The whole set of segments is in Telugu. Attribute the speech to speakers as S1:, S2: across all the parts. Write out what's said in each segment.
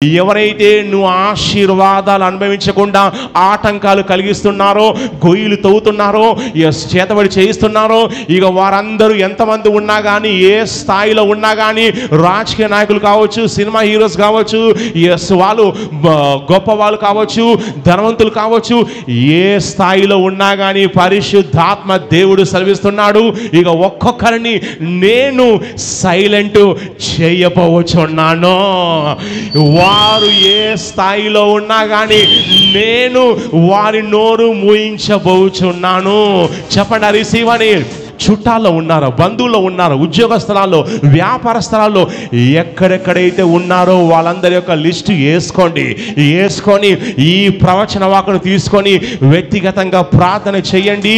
S1: ఎవరైతే నువ్వు ఆశీర్వాదాలు అనుభవించకుండా ఆటంకాలు కలిగిస్తున్నారో, గొయ్యిలు తవ్వుతున్నారో, చేతబడి చేయిస్తున్నారో, ఇక వారందరూ ఎంతమంది ఉన్నా కానీ, ఏ స్థాయిలో ఉన్నా కానీ, రాజకీయ నాయకులు కావచ్చు, సినిమా హీరోస్ కావచ్చు, వాళ్ళు గొప్ప వాళ్ళు కావచ్చు, ధనవంతులు కావచ్చు, ఏ స్థాయిలో ఉన్నా కానీ పరిశుద్ధాత్మ దేవుడు సెలవిస్తున్నాడు, ఇక ఒక్కొక్కరిని నేను సైలెంట్ చేయబోచున్నాను. వారు ఏ స్థాయిలో ఉన్నా కానీ నేను వారి నోరు మూయించబోచున్నాను. చెప్పండి, రిసీవ్ అని. చుట్టాల్లో ఉన్నారో, బంధువుల్లో ఉన్నారో, ఉద్యోగ స్థలాల్లో, వ్యాపార స్థలాల్లో, ఎక్కడెక్కడైతే ఉన్నారో వాళ్ళందరి యొక్క లిస్టు వేసుకొని ఈ ప్రవచన వాక్కును తీసుకొని వ్యక్తిగతంగా ప్రార్థన చేయండి.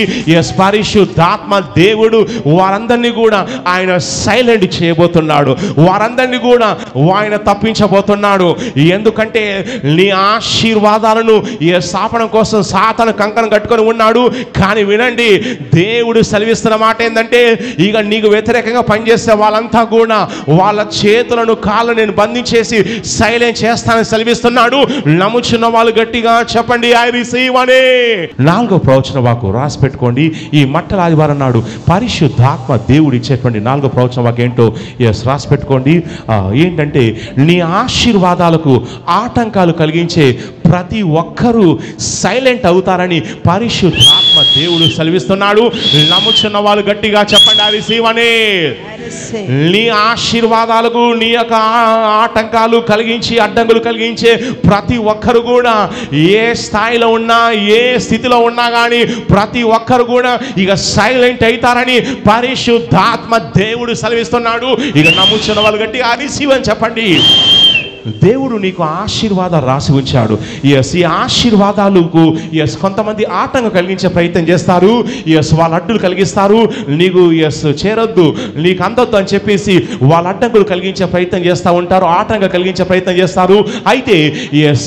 S1: పరిశుద్ధాత్మ దేవుడు వారందరినీ కూడా ఆయన సైలెంట్ చేయబోతున్నాడు. వారందరినీ కూడా ఆయన తప్పించబోతున్నాడు. ఎందుకంటే నీ ఆశీర్వాదాలను స్థాపన కోసం సాతాను కంకణం కట్టుకొని ఉన్నాడు. కానీ వినండి, దేవుడు సెలవిస్తున్న మాట ఏంటంటే, ఇక నీకు వ్యతిరేకంగా పనిచేసే వాళ్ళంతా కూడా వాళ్ళ చేతులను కాళ్ళు నేను బంధించేసి సైలెంట్ చేస్తానని సెలవిస్తున్నాడు. నమ్ముచున్న వాళ్ళు గట్టిగా చెప్పండి, ఐ రిసీవ్ అని. 4వ ప్రవచన వాక్కు రాసి పెట్టుకోండి. ఈ మట్టల ఆదివారం నాడు పరిశుద్ధాత్మ దేవుడు ఇచ్చేటువంటి 4వ ప్రవచన వాక్కు ఏంటో రాసి పెట్టుకోండి. ఏంటంటే, నీ ఆశీర్వాదాలకు ఆటంకాలు కలిగించే ప్రతి ఒక్కరూ సైలెంట్ అవుతారని పరిశుద్ధాత్మ దేవుడు సెలవిస్తున్నాడు. నమ్ముచున్న వాళ్ళు గట్టిగా చెప్పండి, ఐ రిసీవ్ అని. నీ ఆశీర్వాదాలకు నీ యొక్క ఆటంకాలు కలిగించి అడ్డంకులు కలిగించే ప్రతి ఒక్కరు కూడా ఏ స్థాయిలో ఉన్నా, ఏ స్థితిలో ఉన్నా కానీ ప్రతి ఒక్కరు కూడా ఇక సైలెంట్ అవుతారని పరిశుద్ధాత్మ దేవుడు సెలవిస్తున్నాడు. ఇక నమ్ముచున్న వాళ్ళు గట్టిగా ఐ రిసీవ్ అని చెప్పండి. దేవుడు నీకు ఆశీర్వాదాలు రాసి ఉంచాడు. ఈ ఆశీర్వాదాలకు కొంతమంది ఆటంకం కలిగించే ప్రయత్నం చేస్తారు. వాళ్ళ అడ్డులు కలిగిస్తారు. నీకు చేరొద్దు, నీకు అందొద్దు అని చెప్పేసి వాళ్ళ అడ్డంకులు కలిగించే ప్రయత్నం చేస్తూ ఉంటారు, ఆటంకం కలిగించే ప్రయత్నం చేస్తారు. అయితే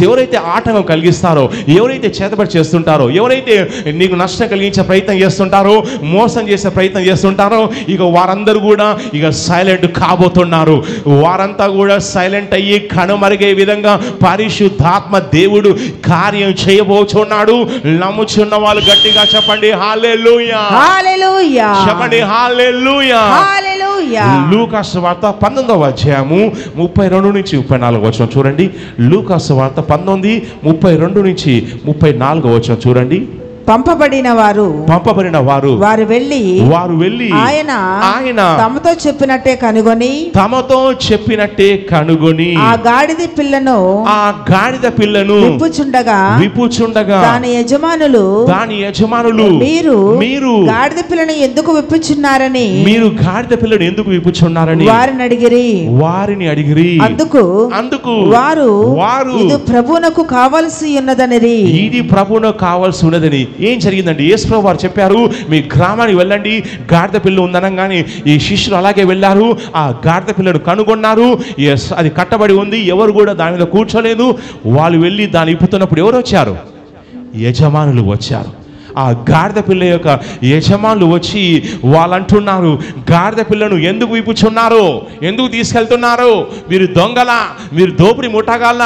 S1: ఎవరైతే ఆటంకం కలిగిస్తారో, ఎవరైతే చేతబడి చేస్తుంటారో, ఎవరైతే నీకు నష్టం కలిగించే ప్రయత్నం చేస్తుంటారో, మోసం చేసే ప్రయత్నం చేస్తుంటారో, ఇక వారందరూ కూడా ఇక సైలెంట్ కాబోతున్నారు. వారంతా కూడా సైలెంట్ అయ్యి కనుమరుగే విధంగా పరిశుద్ధాత్మ దేవుడు కార్యం చేయబోచున్నాడు. నమ్ముచున్న వాళ్ళు గట్టిగా చెప్పండి, హల్లెలూయా,
S2: హల్లెలూయా,
S1: చెప్పండి, హల్లెలూయా,
S2: హల్లెలూయా.
S1: లూకా సువార్త 19వ అధ్యాయము 32 నుంచి 34 వచనం చూడండి. లూకా సువార్త 19:32 నుంచి 34 వచనం చూడండి.
S2: పంపబడిన వారు వారు వెళ్ళి ఆయన తమతో చెప్పినట్టే కనుగొని ఆ గాడిద పిల్లను విప్పుచుండగా దాని యజమానులు మీరు గాడిద పిల్లను ఎందుకు విప్పుచున్నారని వారిని అడిగిరి. అందుకు వారు ఇది ప్రభువునకు కావాల్సి ఉన్నదని. ఏం జరిగిందండి? యేసుప్రభువు వారు చెప్పారు, మీ గ్రామానికి వెళ్ళండి, గాడిద పిల్ల ఉందనగానే ఈ శిష్యులు అలాగే వెళ్ళారు. ఆ గాడిద పిల్లను కనుగొన్నారు. అది కట్టబడి ఉంది, ఎవరు కూడా దాని మీద కూర్చోలేదు. వాళ్ళు వెళ్ళి దాన్ని ఇప్పుతున్నప్పుడు ఎవరు వచ్చారు? యజమానులు వచ్చారు. ఆ గాడిద పిల్ల యొక్క యజమానులు వచ్చి వాళ్ళు అంటున్నారు, గాడిద పిల్లను ఎందుకు విప్పుచున్నారు, ఎందుకు తీసుకెళ్తున్నారు? మీరు దొంగలా, మీరు దోపిడి ముఠాగాళ్ళ,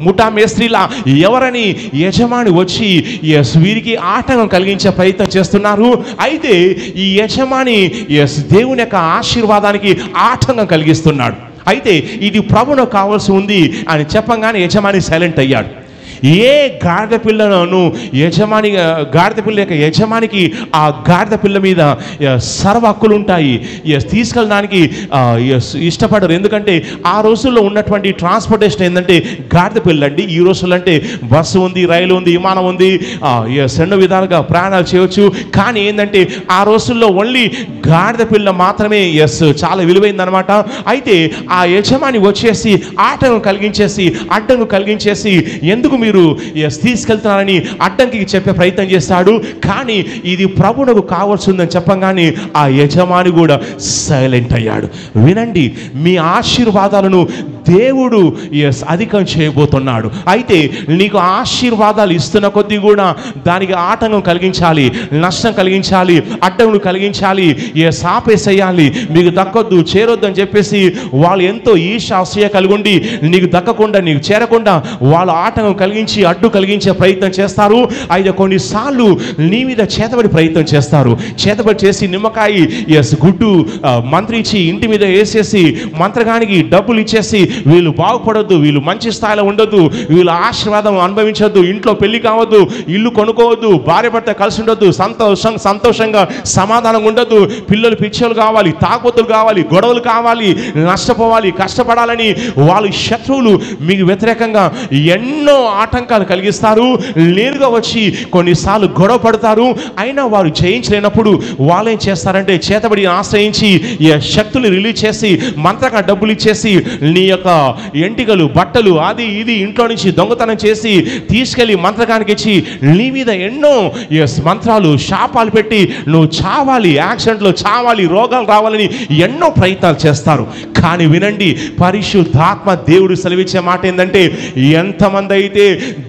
S2: ముఠా మేస్త్రీలా, ఎవరని యజమాని వచ్చి వీరికి ఆటంకం కలిగించే ప్రయత్నం చేస్తున్నారు. అయితే ఈ యజమాని దేవుని యొక్క ఆశీర్వాదానికి ఆటంకం కలిగిస్తున్నాడు. అయితే ఇది ప్రభువునకు కావాల్సి ఉంది అని చెప్పగానే యజమాని సైలెంట్ అయ్యాడు. ఏ గాడిద పిల్లను గాడిద పిల్ల యొక్క యజమానికి ఆ గాడిద పిల్ల మీద సర్వ హక్కులు ఉంటాయి. తీసుకెళ్ళడానికి ఇష్టపడరు. ఎందుకంటే ఆ రోజుల్లో ఉన్నటువంటి ట్రాన్స్పోర్టేషన్ ఏంటంటే గాడిద పిల్ల అండి. ఈ రోజుల్లో అంటే బస్సు ఉంది, రైలు ఉంది, విమానం ఉంది, ఎన్నో విధాలుగా ప్రయాణాలు చేయవచ్చు. కానీ ఏంటంటే ఆ రోజుల్లో ఓన్లీ గాడిద పిల్ల మాత్రమే చాలా విలువైందనమాట. అయితే ఆ యజమాని వచ్చేసి ఆటంకం కలిగించేసి, అడ్డంకు కలిగించేసి, ఎందుకు మీరు తీసుకెళ్తున్నారని అడ్డంకి చెప్పే ప్రయత్నం చేస్తాడు. కానీ ఇది ప్రభువునకు కావాల్సిందని చెప్పగానే ఆ యజమాని కూడా సైలెంట్ అయ్యాడు. వినండి, మీ ఆశీర్వాదాలను
S1: దేవుడు అధికం చేయబోతున్నాడు. అయితే నీకు ఆశీర్వాదాలు ఇస్తున్న కొద్దీ కూడా దానికి ఆటంకం కలిగించాలి, నష్టం కలిగించాలి, అడ్డంకులు కలిగించాలి, ఆపేసేయాలి. మీకు దక్కొద్దు, చేరొద్దు అని చెప్పేసి వాళ్ళు ఎంతో ఈర్ష్య కలిగి ఉండి నీకు దక్కకుండా, నీకు చేరకుండా వాళ్ళు ఆటంకం కలిగించి అడ్డు కలిగించే ప్రయత్నం చేస్తారు. అయితే కొన్నిసార్లు నీ మీద చేతబడి ప్రయత్నం చేస్తారు. చేతబడి చేసి నిమ్మకాయ గుడ్డు మంత్రించి ఇంటి మీద వేసేసి మంత్రగానికి డబ్బులు ఇచ్చేసి వీళ్ళు బాగుపడొద్దు, వీళ్ళు మంచి స్థాయిలో ఉండొద్దు, వీళ్ళు ఆశీర్వాదం అనుభవించొద్దు, ఇంట్లో పెళ్లి కావద్దు, ఇల్లు కొనుక్కోవద్దు, భార్య భర్త కలిసి ఉండొద్దు, సంతోషంగా సమాధానం ఉండొద్దు, పిల్లలు పిచ్చోలు కావాలి, తాగుబోతులు కావాలి, గొడవలు కావాలి, నష్టపోవాలి, కష్టపడాలని వాళ్ళు శత్రువులు మీకు వ్యతిరేకంగా ఎన్నో ఆటంకాలు కలిగిస్తారు. నేరుగా వచ్చి కొన్నిసార్లు గొడవ పడతారు. అయినా వారు జయించలేనప్పుడు వాళ్ళు ఏం చేస్తారంటే చేతబడి ఆశ్రయించి శక్తులు రిలీజ్ చేసి మంత్రగా డబ్బులు ఇచ్చేసి నీ యొక్క ఎంటికలు, బట్టలు, అది ఇది ఇంట్లో నుంచి దొంగతనం చేసి తీసుకెళ్లి మంత్రగానికి ఇచ్చి నీ మీద ఎన్నో మంత్రాలు, శాపాలు పెట్టి నువ్వు చావాలి, యాక్సిడెంట్లో చావాలి, రోగాలు రావాలని ఎన్నో ప్రయత్నాలు చేస్తారు. కానీ వినండి, పరిశుద్ధాత్మ దేవుడు సెలవిచ్చే మాట ఏంటంటే, ఎంతమంది అయితే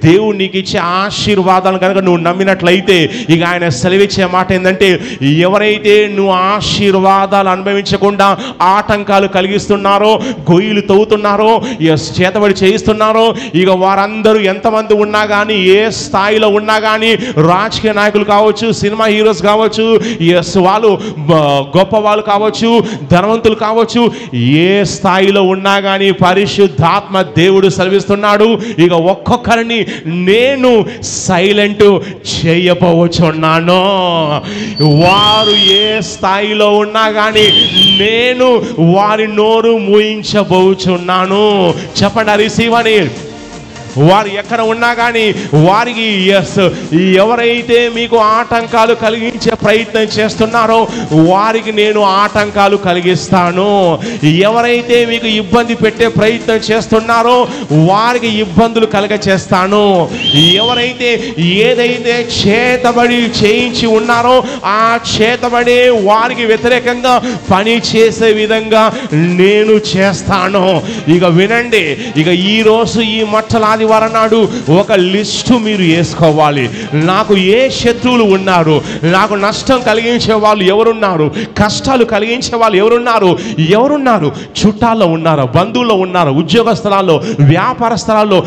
S1: దేవుడు నీకు ఇచ్చే ఆశీర్వాదాలు కనుక నువ్వు నమ్మినట్లయితే ఇక ఆయన సెలవిచ్చే మాట ఏంటంటే, ఎవరైతే నువ్వు ఆశీర్వాదాలు అనుభవించకుండా ఆటంకాలు కలిగిస్తున్నారో, గొయ్యిలు తవ్వుతున్నారో, చేతబడి చేయిస్తున్నారో, ఇక వారందరూ ఎంతమంది ఉన్నా కానీ, ఏ స్థాయిలో ఉన్నా కానీ, రాజకీయ నాయకులు కావచ్చు, సినిమా హీరోస్ కావచ్చు, వాళ్ళు గొప్ప వాళ్ళు కావచ్చు, ధనవంతులు కావచ్చు, ఏ స్థాయిలో ఉన్నా కానీ పరిశుద్ధాత్మ దేవుడు సెలవిస్తున్నాడు, ఇక ఒక్కొక్కరిని నేను సైలెంట్ చేయబోచున్నాను. వారు ఏ స్థాయిలో ఉన్నా కానీ నేను వారి నోరు మూయించబోచున్నాను. చెప్పండి, రిసీవ్ అని. వారు ఎక్కడ ఉన్నా కానీ వారికి ఎవరైతే మీకు ఆటంకాలు కలిగించే ప్రయత్నం చేస్తున్నారో వారికి నేను ఆటంకాలు కలిగిస్తాను. ఎవరైతే మీకు ఇబ్బంది పెట్టే ప్రయత్నం చేస్తున్నారో వారికి ఇబ్బందులు కలగచేస్తాను. ఎవరైతే ఏదైతే చేతబడి చేయించి ఉన్నారో ఆ చేతబడి వారికి వ్యతిరేకంగా పని చేసే విధంగా నేను చేస్తాను. ఇక వినండి, ఇక ఈరోజు ఈ మట్టలాది ఆదివారం నాడు ఒక లిస్టు మీరు వేసుకోవాలి. నాకు ఏ శత్రువులు ఉన్నారు, నాకు నష్టం కలిగించే వాళ్ళు ఎవరున్నారు, కష్టాలు కలిగించే వాళ్ళు ఎవరున్నారు, చుట్టాల్లో ఉన్నారో, బంధువుల్లో ఉన్నారో, ఉద్యోగ స్థలాల్లో, వ్యాపార స్థలాల్లో,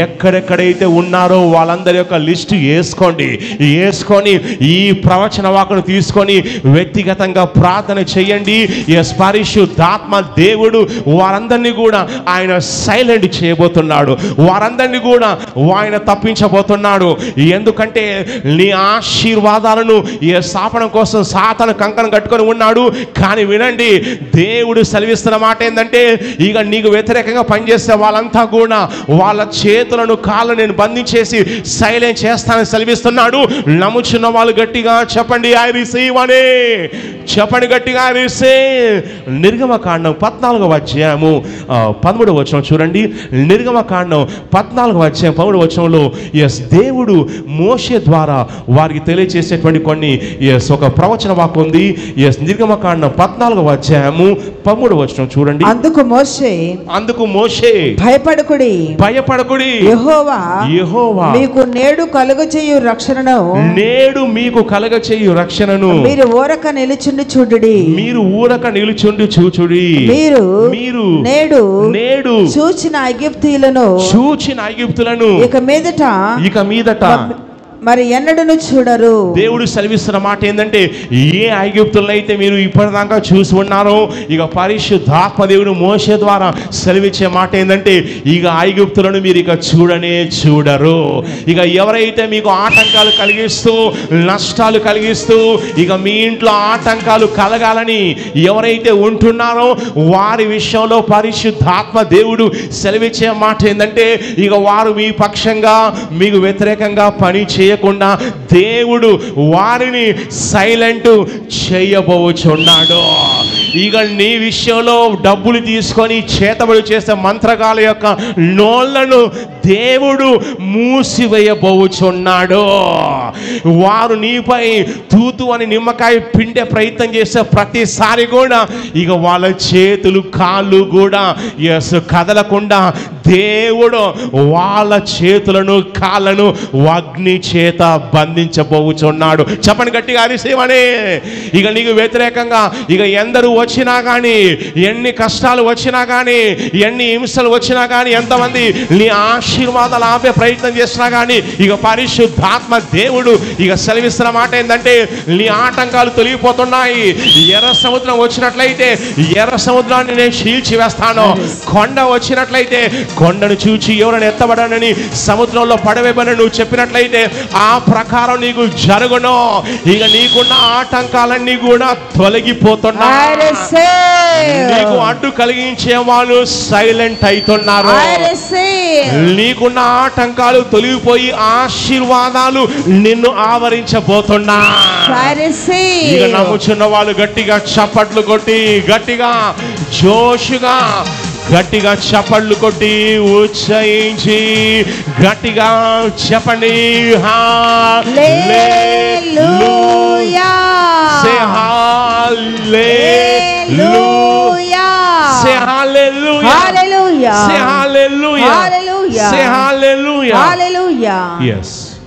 S1: ఎక్కడెక్కడైతే ఉన్నారో వాళ్ళందరి యొక్క లిస్టు వేసుకొని ఈ ప్రవచన వాక్కును తీసుకొని వ్యక్తిగతంగా ప్రార్థన చేయండి. పరిశుద్ధాత్మ దేవుడు వారందరినీ కూడా ఆయన సైలెంట్ చేయబోతున్నాడు, వారందరినీ కూడా ఆయన తప్పించబోతున్నాడు. ఎందుకంటే నీ ఆశీర్వాదాలను స్థాపనం కోసం సాతాను కంకణం కట్టుకొని ఉన్నాడు. కానీ వినండి, దేవుడు సెలవిస్తున్న మాట ఏంటంటే, ఇక నీకు వ్యతిరేకంగా పనిచేసే వాళ్ళంతా కూడా వాళ్ళ చేతులను కాళ్ళను నేను బంధించేసి సైలెంట్ చేస్తానని సెలవిస్తున్నాడు. నమ్ముచున్న వాళ్ళు గట్టిగా చెప్పండి, ఐ రిసీవ్ అని చెప్పండి, గట్టిగా ఐ రిసీవ్. నిర్గమకాండం 14వ అధ్యాయము 13వ వచనం చూడండి. నిర్గమకాండం 14వ అధ్యాయం 13వ వచనంలో దేవుడు మోషే ద్వారా వారికి తెలియజేసేటువంటి కొన్ని ఒక ప్రవచన వాక్యం ఉంది. నిర్గమకాండం 14వ అధ్యాయము 13వ వచనం చూడండి.
S3: అందుకు మోషే భయపడకుడి, యెహోవా మీకు నేడు కలుగచేయు రక్షణను మీరు ఊరక నిలుచుండి చూచుడి. మీరు నేడు చూచిన ఐగుప్తీయులను ఇక మీదట మరి ఎన్నడను చూడరు.
S1: దేవుడు సెలవిస్తున్న మాట ఏంటంటే, ఏ ఐగుప్తులను అయితే మీరు ఇప్పటిదాకా చూసి ఉన్నారో, ఇక పరిశుద్ధాత్మ దేవుడు మోషే ద్వారా సెలవిచ్చే మాట ఏంటంటే, ఇక ఐగుప్తులను మీరు ఇక చూడరు. ఇక ఎవరైతే మీకు ఆటంకాలు కలిగిస్తూ, నష్టాలు కలిగిస్తూ, ఇక మీ ఇంట్లో ఆటంకాలు కలగాలని ఎవరైతే ఉంటున్నారో వారి విషయంలో పరిశుద్ధాత్మ దేవుడు సెలవిచ్చే మాట ఏంటంటే, ఇక వారు మీ పక్షంగా మీకు వ్యతిరేకంగా పని చేయకుండా దేవుడు వారిని సైలెంట్ చేయబోచున్నాడు. ఇక నీ విషయంలో డబ్బులు తీసుకొని చేతబడి చేసే మంత్రగాల యొక్క నోళ్లను దేవుడు మూసివేయబోచున్నాడు. వారు నీపై తూతు అని నిమ్మకాయ పిండే ప్రయత్నం చేసే ప్రతిసారి కూడా ఇక వాళ్ళ చేతులు కాళ్ళు కూడా కదలకుండా దేవుడు వాళ్ళ చేతులను కాళ్ళను అగ్ని చేత బంధించబోచున్నాడు. చెప్పండి గట్టిగా అరిసేమని. ఇక నీకు వ్యతిరేకంగా ఇక ఎందరూ వచ్చినా కానీ, ఎన్ని కష్టాలు వచ్చినా కానీ, ఎన్ని హింసలు వచ్చినా కానీ, ఎంతమంది నీ ఆశీర్వాదాలు ఆపే ప్రయత్నం చేసినా కానీ, ఇక పరిశుద్ధాత్మ దేవుడు ఇక సెలవిస్తున్న మాట ఏంటంటే నీ ఆటంకాలు తొలగిపోతున్నాయి. ఎర్ర సముద్రం వచ్చినట్లయితే ఎర్ర సముద్రాన్ని నేను చీల్చి వేస్తాను. కొండ వచ్చినట్లయితే కొండను చూచి ఎవరైనా ఎత్తబడనని సముద్రంలో పడవేయబని నువ్వు చెప్పినట్లయితే ఆ ప్రకారం నీకు జరుగును. ఇక నీకున్న ఆటంకాలన్నీ కూడా తొలగిపోతున్నాయి. నీకు అడ్డు కలిగించే వాళ్ళు సైలెంట్ అవుతున్నారు. నీకున్న ఆటంకాలు తొలగిపోయి ఆశీర్వాదాలు నిన్ను ఆవరించబోతున్నా. ఇక నమ్ముచున్న వాళ్ళు గట్టిగా చప్పట్లు కొట్టి, గట్టిగా జోషుగా గట్టిగా చప్పట్లు కొట్టి ఉచ్చయించి గట్టిగా చెప్పండి హల్లెలూయా. సే హల్లెలూయా. సే హల్లెలూయా.
S3: హల్లెలూయా.
S1: సే హల్లెలూయా.
S3: హల్లెలూయా.
S1: సే హల్లెలూయా.
S3: హల్లెలూయా.
S1: yes